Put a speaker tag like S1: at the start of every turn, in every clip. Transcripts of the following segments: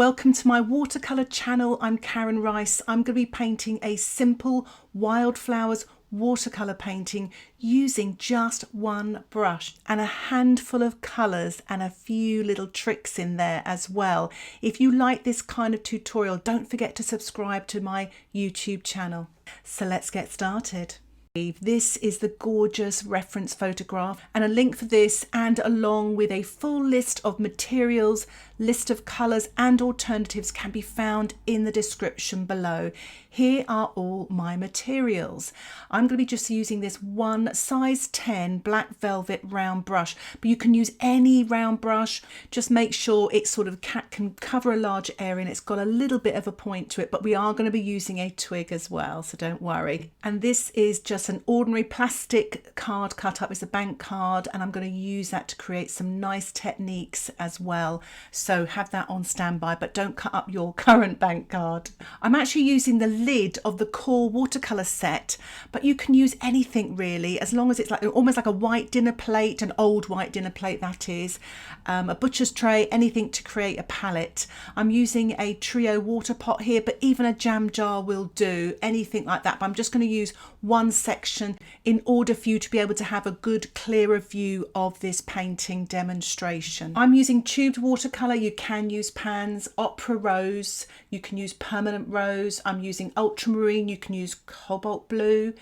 S1: Welcome to my watercolour channel. I'm Karen Rice. I'm going to be painting a simple Wildflowers watercolour painting using just one brush and a handful of colours and a few little tricks in there as well. If you like this kind of tutorial, don't forget to subscribe to my YouTube channel. So let's get started. This is the gorgeous reference photograph, and a link for this and along with a full list of materials, list of colours and alternatives can be found in the description below. Here are all my materials. I'm going to be just using this one size 10 black velvet round brush, but you can use any round brush. Just make sure it sort of can cover a large area and it's got a little bit of a point to it, but we are going to be using a twig as well, so don't worry. And this is just an ordinary plastic card cut up. It's a bank card, and I'm going to use that to create some nice techniques as well. So have that on standby, but don't cut up your current bank card. I'm actually using the lid of the core watercolor set, but you can use anything really, as long as it's like almost like a white dinner plate, an old white dinner plate that is, a butcher's tray, anything to create a palette. I'm using a trio water pot here, but even a jam jar will do, anything like that. But I'm just going to use one section in order for you to be able to have a good clearer view of this painting demonstration. I'm using tubed watercolor. You can use pans, opera rose, you can use permanent rose. I'm using ultramarine, you can use cobalt blue,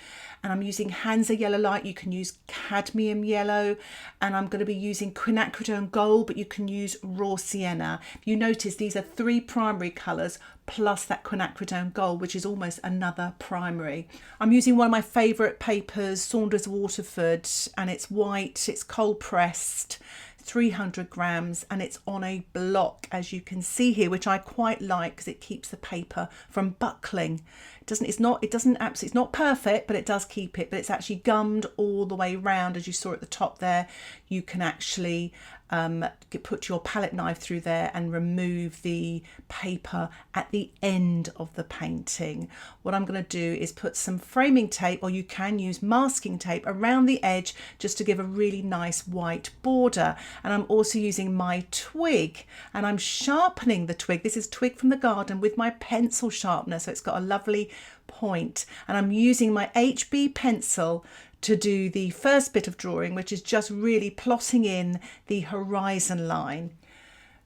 S1: and I'm using Hansa yellow light, you can use cadmium yellow, and I'm going to be using Quinacridone gold, but you can use raw sienna. If you notice, these are three primary colours plus that Quinacridone gold, which is almost another primary. I'm using one of my favourite papers, Saunders Waterford, and it's white, it's cold pressed, 300 grams, and it's on a block, as you can see here, which I quite like because it keeps the paper from buckling. It's not perfect, but it does keep it, but it's actually gummed all the way round, as you saw at the top there. You can actually put your palette knife through there and remove the paper at the end of the painting. What I'm going to do is put some framing tape, or you can use masking tape, around the edge just to give a really nice white border. And I'm also using my twig, and I'm sharpening the twig. This is twig from the garden with my pencil sharpener, so it's got a lovely point. And I'm using my HB pencil to do the first bit of drawing, which is just really plotting in the horizon line.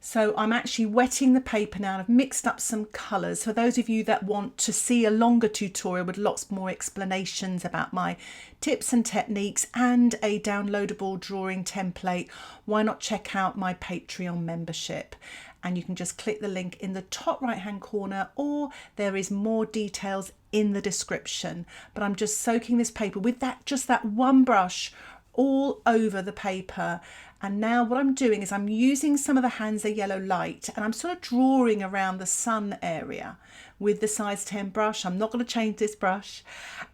S1: So I'm actually wetting the paper now. I've mixed up some colours. For those of you that want to see a longer tutorial with lots more explanations about my tips and techniques and a downloadable drawing template, why not check out my Patreon membership? And you can just click the link in the top right hand corner, or there is more details in the description. But I'm just soaking this paper with just that one brush all over the paper. And now what I'm doing is I'm using some of the Hansa yellow light, and I'm sort of drawing around the sun area with the size 10 brush. I'm not going to change this brush,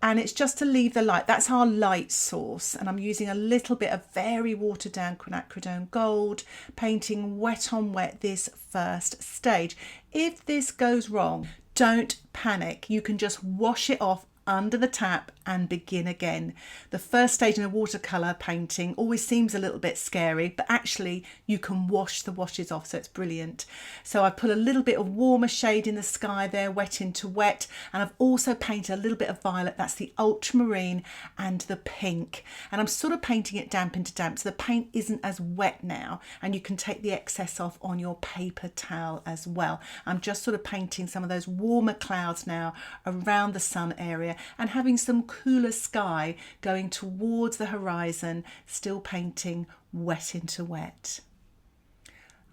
S1: and it's just to leave the light. That's our light source, and I'm using a little bit of very watered down Quinacridone gold, painting wet on wet this first stage. If this goes wrong, don't panic. You can just wash it off under the tap and begin again. The first stage in a watercolour painting always seems a little bit scary, but actually you can wash the washes off, so it's brilliant. So I put a little bit of warmer shade in the sky there, wet into wet, and I've also painted a little bit of violet, that's the ultramarine, and the pink, and I'm sort of painting it damp into damp, so the paint isn't as wet now, and you can take the excess off on your paper towel as well. I'm just sort of painting some of those warmer clouds now around the sun area, and having some cooler sky going towards the horizon, still painting wet into wet.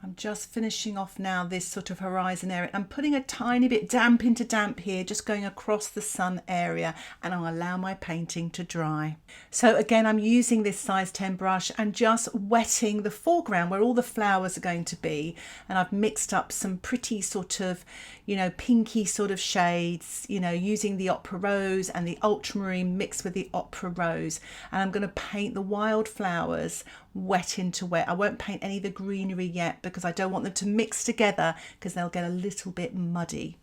S1: I'm just finishing off now this sort of horizon area. I'm putting a tiny bit damp into damp here, just going across the sun area, and I'll allow my painting to dry. So again, I'm using this size 10 brush and just wetting the foreground where all the flowers are going to be. And I've mixed up some pretty sort of, pinky sort of shades, using the opera rose and the ultramarine mixed with the opera rose. And I'm going to paint the wildflowers wet into wet. I won't paint any of the greenery yet because I don't want them to mix together because they'll get a little bit muddy.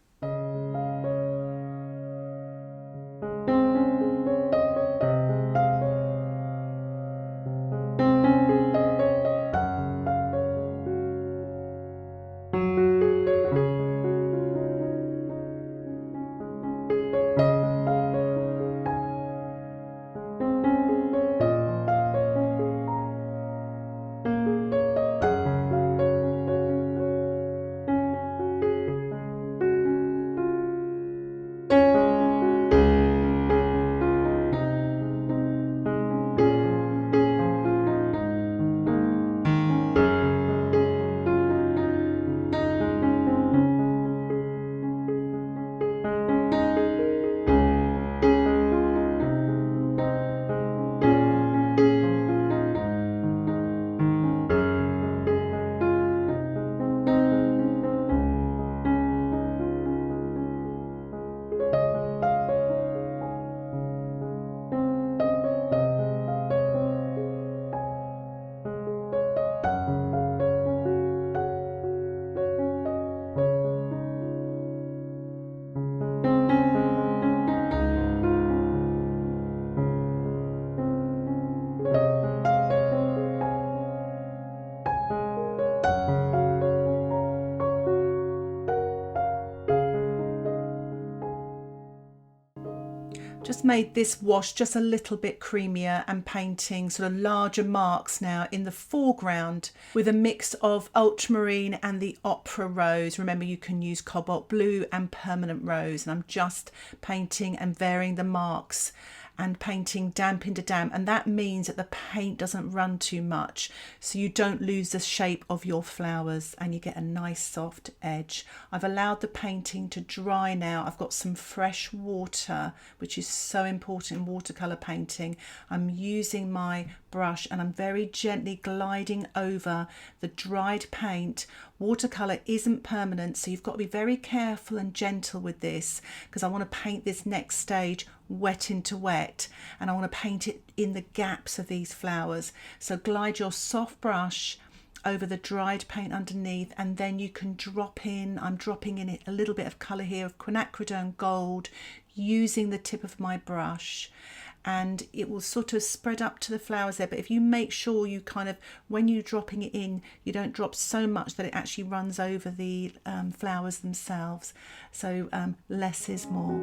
S1: Just made this wash just a little bit creamier and painting sort of larger marks now in the foreground with a mix of ultramarine and the opera rose. Remember, you can use cobalt blue and permanent rose, and I'm just painting and varying the marks and painting damp into damp, and that means that the paint doesn't run too much, so you don't lose the shape of your flowers and you get a nice soft edge. I've allowed the painting to dry now. I've got some fresh water, which is so important in watercolour painting. I'm using my brush and I'm very gently gliding over the dried paint. Watercolour isn't permanent, so you've got to be very careful and gentle with this, because I want to paint this next stage wet into wet, and I want to paint it in the gaps of these flowers. So glide your soft brush over the dried paint underneath, and then you can drop in, I'm dropping in a little bit of colour here of Quinacridone Gold using the tip of my brush, and it will sort of spread up to the flowers there. But if you make sure you kind of, when you're dropping it in, you don't drop so much that it actually runs over the flowers themselves. So less is more.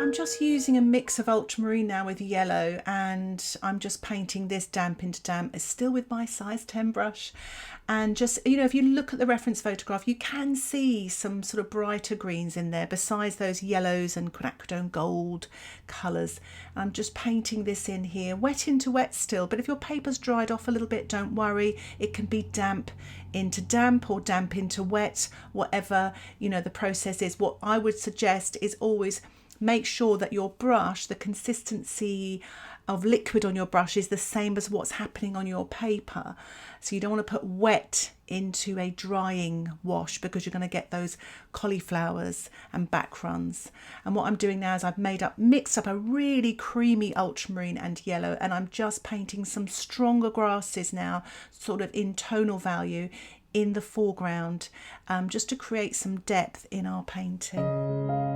S1: I'm just using a mix of ultramarine now with yellow, and I'm just painting this damp into damp. It's still with my size 10 brush, and just, you know, if you look at the reference photograph, you can see some sort of brighter greens in there besides those yellows and Quinacridone Gold colours. I'm just painting this in here, wet into wet still, but if your paper's dried off a little bit, don't worry, it can be damp into damp or damp into wet, whatever, you know, the process is. What I would suggest is always make sure that your brush, the consistency of liquid on your brush is the same as what's happening on your paper. So you don't want to put wet into a drying wash, because you're going to get those cauliflowers and back runs. And what I'm doing now is I've mixed up a really creamy ultramarine and yellow, and I'm just painting some stronger grasses now, sort of in tonal value, in the foreground, just to create some depth in our painting.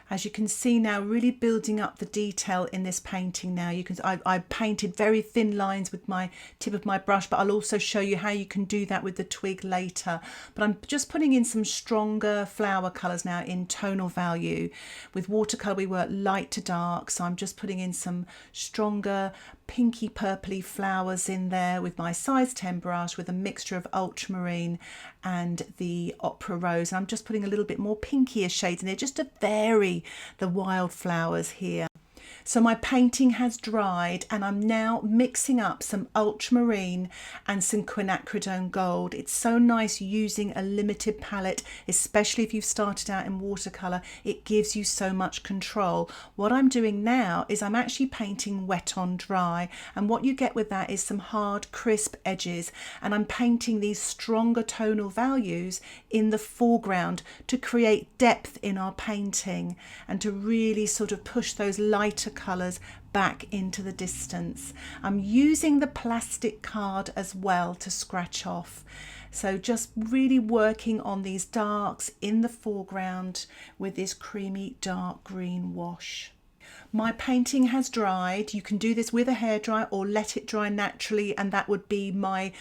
S1: As you can see now, really building up the detail in this painting now. You can, I painted very thin lines with my tip of my brush, but I'll also show you how you can do that with the twig later. But I'm just putting in some stronger flower colours now in tonal value. With watercolour we work light to dark, so I'm just putting in some stronger pinky purpley flowers in there with my size 10 brush, with a mixture of ultramarine and the opera rose, and I'm just putting a little bit more pinkier shades in there just to vary the wildflowers here. So my painting has dried, and I'm now mixing up some ultramarine and some Quinacridone Gold. It's so nice using a limited palette, especially if you've started out in watercolour. It gives you so much control. What I'm doing now is I'm actually painting wet on dry, and what you get with that is some hard crisp edges, and I'm painting these stronger tonal values in the foreground to create depth in our painting and to really sort of push those lighter watercolours back into the distance. I'm using the plastic card as well to scratch off. So just really working on these darks in the foreground with this creamy dark green wash. My painting has dried. You can do this with a hairdryer or let it dry naturally, and that would be my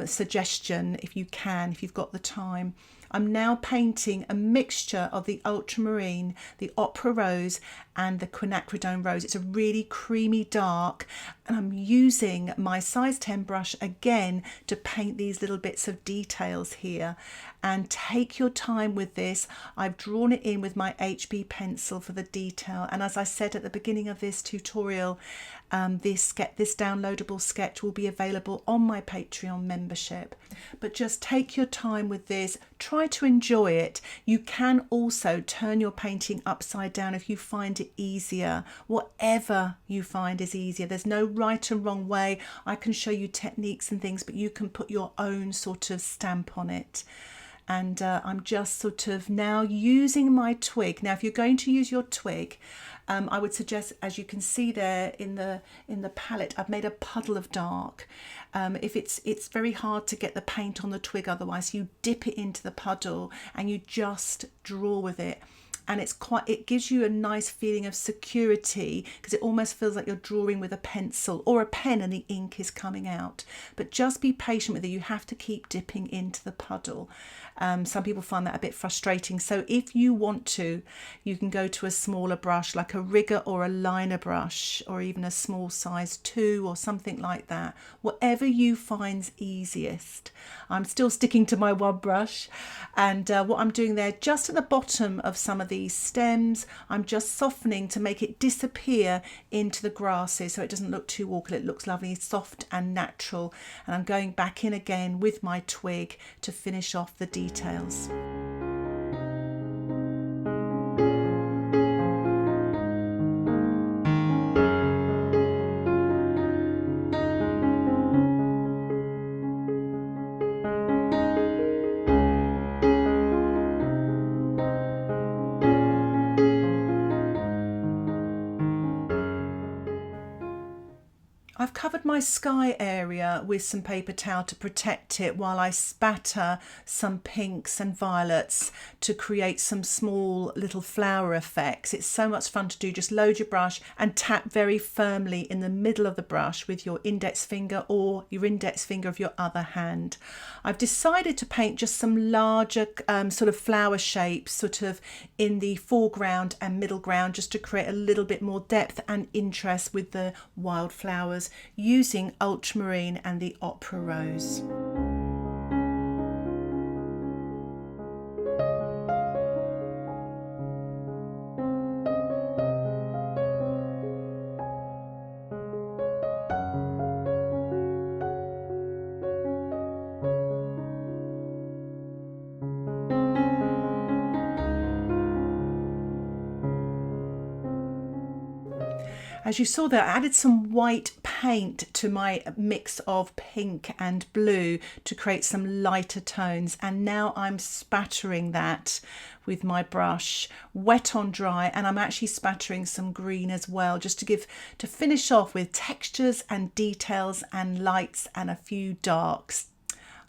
S1: suggestion if you can, if you've got the time. I'm now painting a mixture of the Ultramarine, the Opera Rose and the Quinacridone Rose. It's a really creamy dark, and I'm using my size 10 brush again to paint these little bits of details here. And take your time with this. I've drawn it in with my HB pencil for the detail, and as I said at the beginning of this tutorial, this downloadable sketch will be available on my Patreon membership. But just take your time with this, try to enjoy it. You can also turn your painting upside down if you find it easier. Whatever you find is easier. There's no right and wrong way. I can show you techniques and things, but you can put your own sort of stamp on it. And I'm just sort of now using my twig. Now, if you're going to use your twig, I would suggest, as you can see there in the palette, I've made a puddle of dark. If it's very hard to get the paint on the twig otherwise, you dip it into the puddle and you just draw with it. And it gives you a nice feeling of security, because it almost feels like you're drawing with a pencil or a pen and the ink is coming out. But just be patient with it. You have to keep dipping into the puddle. Some people find that a bit frustrating. So if you want to, you can go to a smaller brush like a rigger or a liner brush, or even a small size 2 or something like that. Whatever you find's easiest. I'm still sticking to my one brush, and what I'm doing there, just at the bottom of some of these stems, I'm just softening to make it disappear into the grasses so it doesn't look too awkward. It looks lovely, soft and natural. And I'm going back in again with my twig to finish off the details. I've covered my sky area with some paper towel to protect it while I spatter some pinks and violets to create some small little flower effects. It's so much fun to do. Just load your brush and tap very firmly in the middle of the brush with your index finger or your index finger of your other hand. I've decided to paint just some larger sort of flower shapes sort of in the foreground and middle ground, just to create a little bit more depth and interest with the wildflowers, using Ultramarine and the Opera Rose. As you saw there, I added some white paint to my mix of pink and blue to create some lighter tones, and now I'm spattering that with my brush, wet on dry, and I'm actually spattering some green as well, just to finish off with textures and details and lights and a few darks.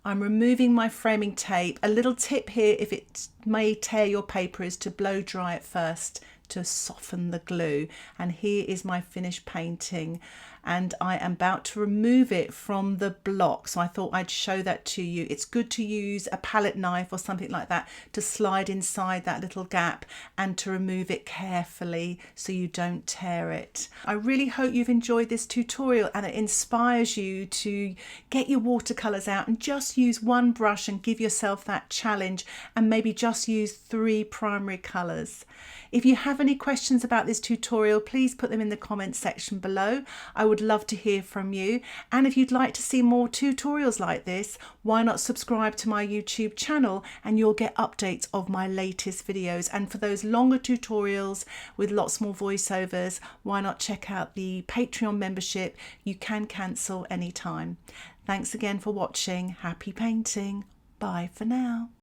S1: I'm removing my framing tape. A little tip here, if it may tear your paper, is to blow dry it first to soften the glue. And here is my finished painting, and I am about to remove it from the block, so I thought I'd show that to you. It's good to use a palette knife or something like that to slide inside that little gap and to remove it carefully so you don't tear it. I really hope you've enjoyed this tutorial and it inspires you to get your watercolors out and just use one brush and give yourself that challenge, and maybe just use 3 primary colors. If you have any questions about this tutorial, please put them in the comments section below. I would love to hear from you. And if you'd like to see more tutorials like this, why not subscribe to my YouTube channel and you'll get updates of my latest videos. And for those longer tutorials with lots more voiceovers, why not check out the Patreon membership? You can cancel anytime. Thanks again for watching. Happy painting. Bye for now.